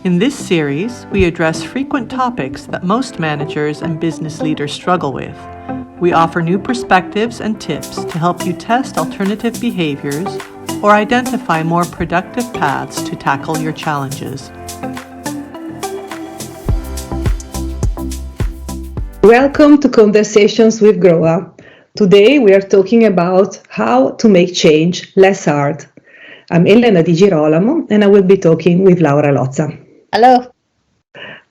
In this series, we address frequent topics that most managers and business leaders struggle with. We offer new perspectives and tips to help you test alternative behaviors or identify more productive paths to tackle your challenges. Welcome to Conversations with Grooa. Today we are talking about how to make change less hard. I'm Elena Di Girolamo and I will be talking with Laura Lozza. Hello.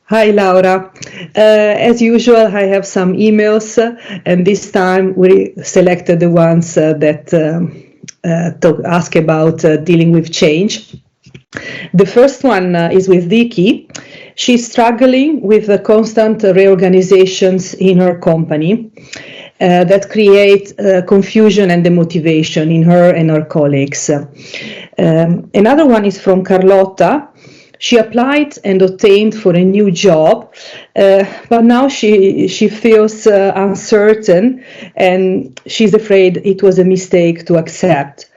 Hi Laura. As usual, I have some emails and this time we selected the ones that ask about dealing with change. The first one is with Vicky. She's struggling with the constant reorganizations in her company that create confusion and demotivation in her and her colleagues. Another one is from Carlotta. She applied and obtained for a new job, but now she feels uncertain and she's afraid it was a mistake to accept.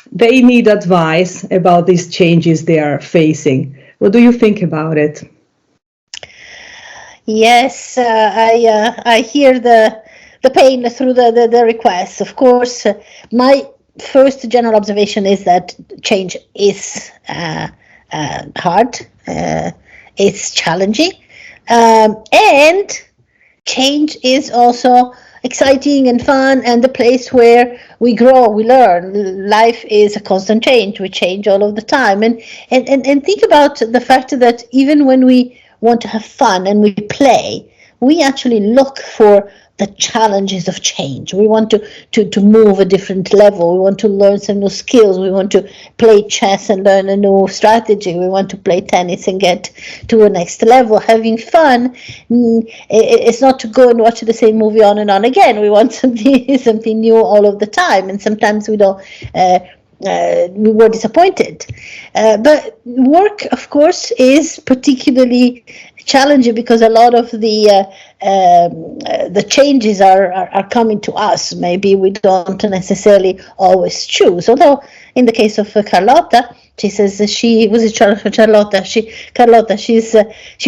They need advice about these changes they are facing. What do you think about it? Yes, I hear the pain through the requests. Of course, my first general observation is that change is hard, it's challenging, and change is also exciting and fun and the place where we grow, we learn. Life is a constant change. We change all of the time. And think about the fact that even when we want to have fun and we play, we actually look for the challenges of change. We want to move a different level. We want to learn some new skills. We want to play chess and learn a new strategy. We want to play tennis and get to a next level. Having fun, it's not to go and watch the same movie on and on again. We want something new all of the time, and sometimes we don't. We were disappointed. But work, of course, is particularly challenging because a lot of the changes are coming to us. Maybe we don't necessarily always choose. Although in the case of Carlotta, she says she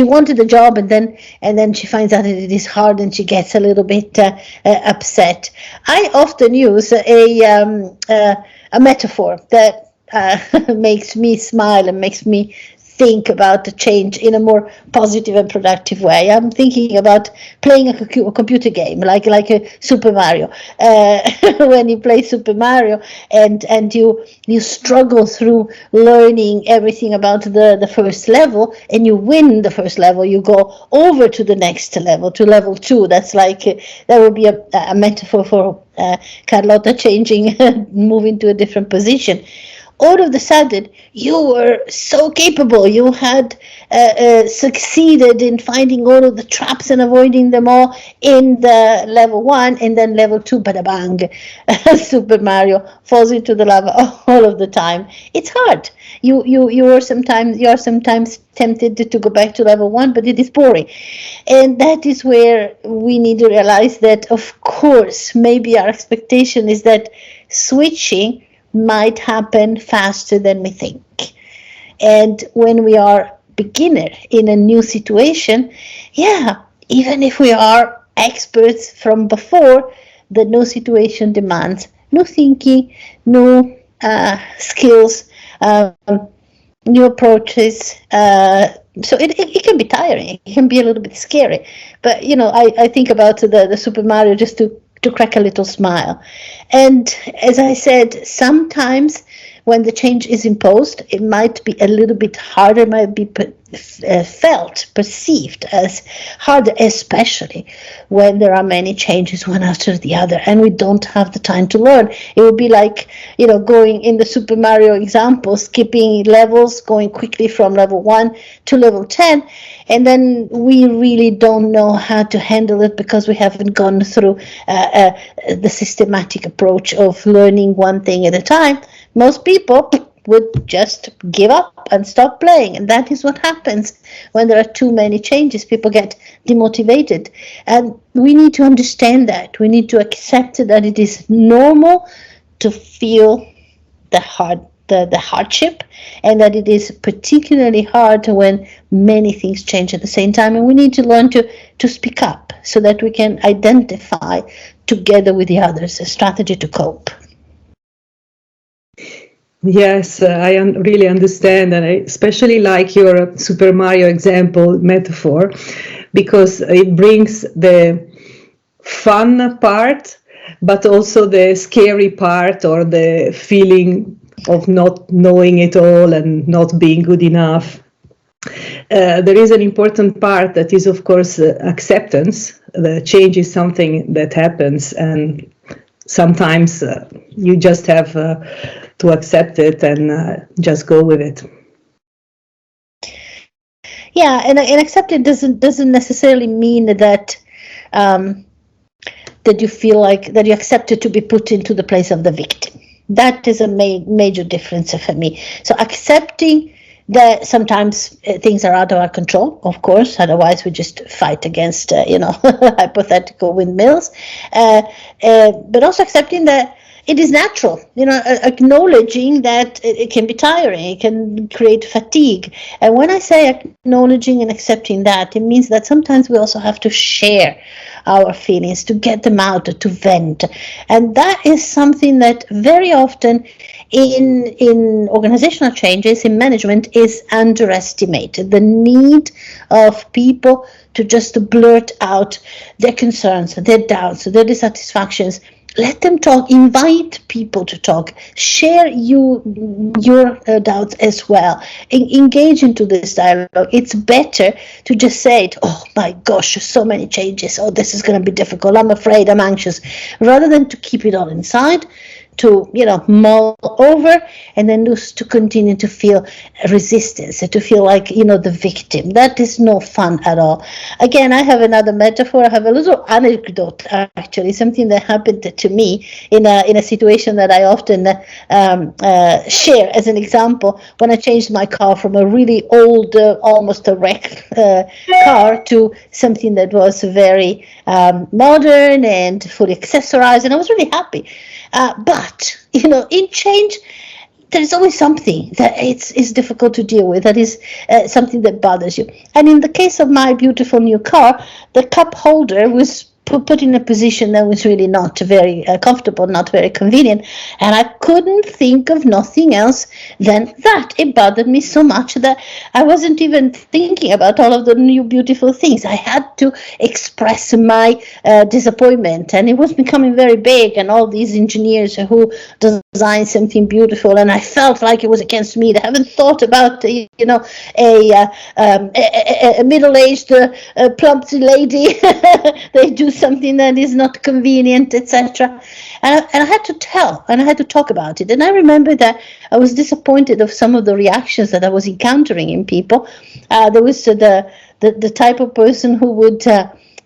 wanted a job and then she finds out that it is hard and she gets a little bit upset. I often use a metaphor that makes me smile and makes me think about the change in a more positive and productive way. I'm thinking about playing a computer game like a Super Mario. When you play Super Mario and you struggle through learning everything about the first level and you win the first level, you go over to the next level, to level 2. That's like that would be a metaphor for Carlotta changing, moving to a different position. All of a sudden, you were so capable. You had succeeded in finding all of the traps and avoiding them all in the level 1, and then level 2, bada bang, Super Mario falls into the lava all of the time. It's hard. You are sometimes tempted to go back to level 1, but it is boring, and that is where we need to realize that, of course, maybe our expectation is that switching might happen faster than we think. And when we are beginner in a new situation, even if we are experts from before, the new situation demands new thinking, new skills, new approaches. So it can be tiring. It can be a little bit scary. But, I think about the Super Mario just to crack a little smile. And as I said, sometimes when the change is imposed, it might be a little bit harder, might be perceived as hard, especially when there are many changes one after the other and we don't have the time to learn. It would be like, going in the Super Mario example, skipping levels, going quickly from level 1 to level 10, and then we really don't know how to handle it because we haven't gone through the systematic approach of learning one thing at a time. Most people would just give up and stop playing, and that is what happens when there are too many changes. People get demotivated, and we need to understand that. We need to accept that it is normal to feel the hard the hardship, and that it is particularly hard when many things change at the same time, and we need to learn to speak up so that we can identify together with the others a strategy to cope. Yes, I really understand, and I especially like your Super Mario example metaphor, because it brings the fun part, but also the scary part, or the feeling of not knowing it all and not being good enough. There is an important part that is, of course, acceptance. The change is something that happens, and sometimes you just have to accept it and just go with it. Yeah, and accept it doesn't necessarily mean that that you feel like that you accept it to be put into the place of the victim. That is a major difference for me. So accepting that sometimes things are out of our control, of course, otherwise we just fight against hypothetical windmills, but also accepting that it is natural, acknowledging that it can be tiring, it can create fatigue. And when I say acknowledging and accepting that, it means that sometimes we also have to share our feelings, to get them out, to vent. And that is something that very often in organizational changes, in management, is underestimated. The need of people to just blurt out their concerns, their doubts, their dissatisfactions. Let them talk, invite people to talk, share your doubts as well, engage into this dialogue. It's better to just say it, oh my gosh, so many changes, oh, this is going to be difficult, I'm afraid, I'm anxious, rather than to keep it all inside, to mull over, and then just to continue to feel resistance, to feel like the victim. That is no fun at all. Again, I have another metaphor. I have a little anecdote, actually, something that happened to me in a situation that I often share as an example. When I changed my car from a really old, almost a wreck car, to something that was very modern and fully accessorized, and I was really happy. But in change, there's always something that is difficult to deal with, that is something that bothers you. And in the case of my beautiful new car, the cup holder was put in a position that was really not very comfortable, not very convenient, and I couldn't think of nothing else than that. It bothered me so much that I wasn't even thinking about all of the new beautiful things. I had to express my disappointment, and it was becoming very big, and all these engineers who designed something beautiful, and I felt like it was against me. They haven't thought about a middle-aged plump lady. They do something that is not convenient, etc. And I had to tell, and I had to talk about it. And I remember that I was disappointed of some of the reactions that I was encountering in people. There was the type of person who would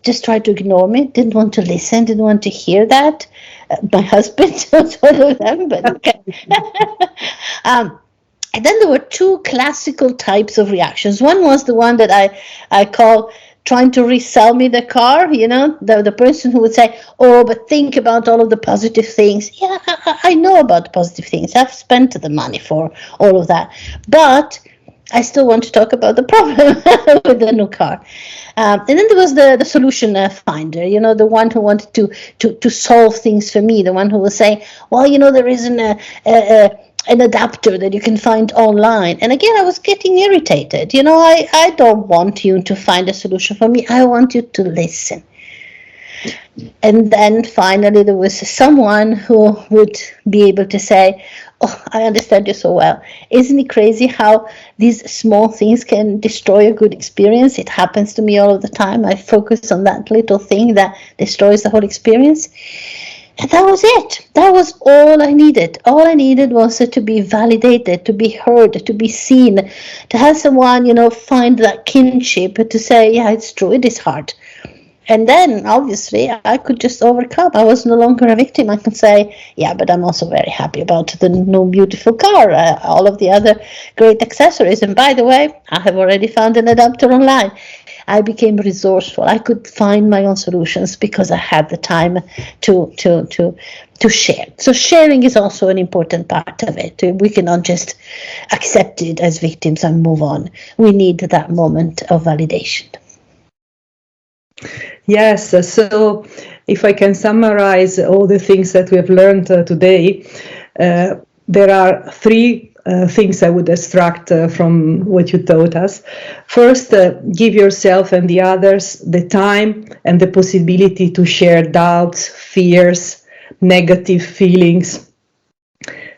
just try to ignore me, didn't want to listen, didn't want to hear that. My husband was one of them, but okay. And then there were two classical types of reactions. One was the one that I call trying to resell me the car, the person who would say, oh, but think about all of the positive things. Yeah, I know about the positive things. I've spent the money for all of that. But I still want to talk about the problem with the new car. And then there was the solution finder, the one who wanted to solve things for me, the one who was saying, well, there isn't an adapter that you can find online. And again, I was getting irritated. I don't want you to find a solution for me. I want you to listen. And then finally, there was someone who would be able to say, oh, I understand you so well. Isn't it crazy how these small things can destroy a good experience? It happens to me all of the time. I focus on that little thing that destroys the whole experience. And that was it. That was all I needed. All I needed was to be validated, to be heard, to be seen, to have someone, find that kinship, to say, yeah, it's true, it is hard. And then, obviously, I could just overcome. I was no longer a victim. I could say, yeah, but I'm also very happy about the new beautiful car, all of the other great accessories. And by the way, I have already found an adapter online. I became resourceful. I could find my own solutions because I had the time to to share. So sharing is also an important part of it. We cannot just accept it as victims and move on. We need that moment of validation. Yes, so if I can summarize all the things that we have learned today, there are three things I would extract from what you taught us. First, give yourself and the others the time and the possibility to share doubts, fears, negative feelings.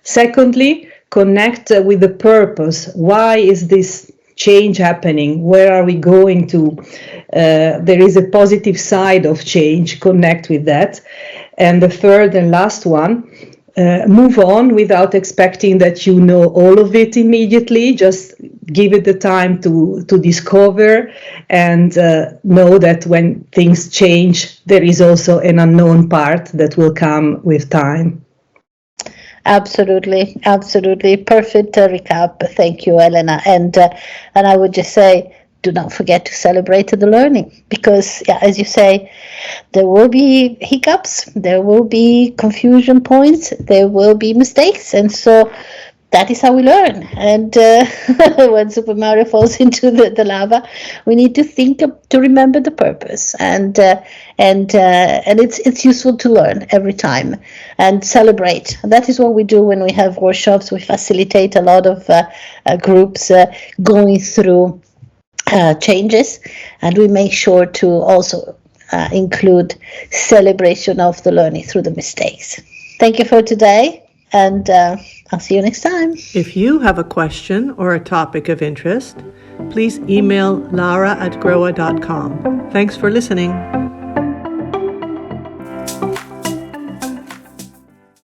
Secondly, connect with the purpose. Why is this change happening? Where are we going to? There is a positive side of change. Connect with that. And the third and last one, move on without expecting that you know all of it immediately. Just give it the time to discover and know that when things change, there is also an unknown part that will come with time. Absolutely, absolutely. Perfect recap. Thank you, Elena. And I would just say, do not forget to celebrate the learning, because, yeah, as you say, there will be hiccups, there will be confusion points, there will be mistakes, and so that is how we learn. And when Super Mario falls into the lava, we need to to remember the purpose, and it's useful to learn every time and celebrate. And that is what we do when we have workshops. We facilitate a lot of groups going through changes, and we make sure to also include celebration of the learning through the mistakes. Thank you for today. And I'll see you next time. If you have a question or a topic of interest, please email laura@grooa.com. Thanks for listening.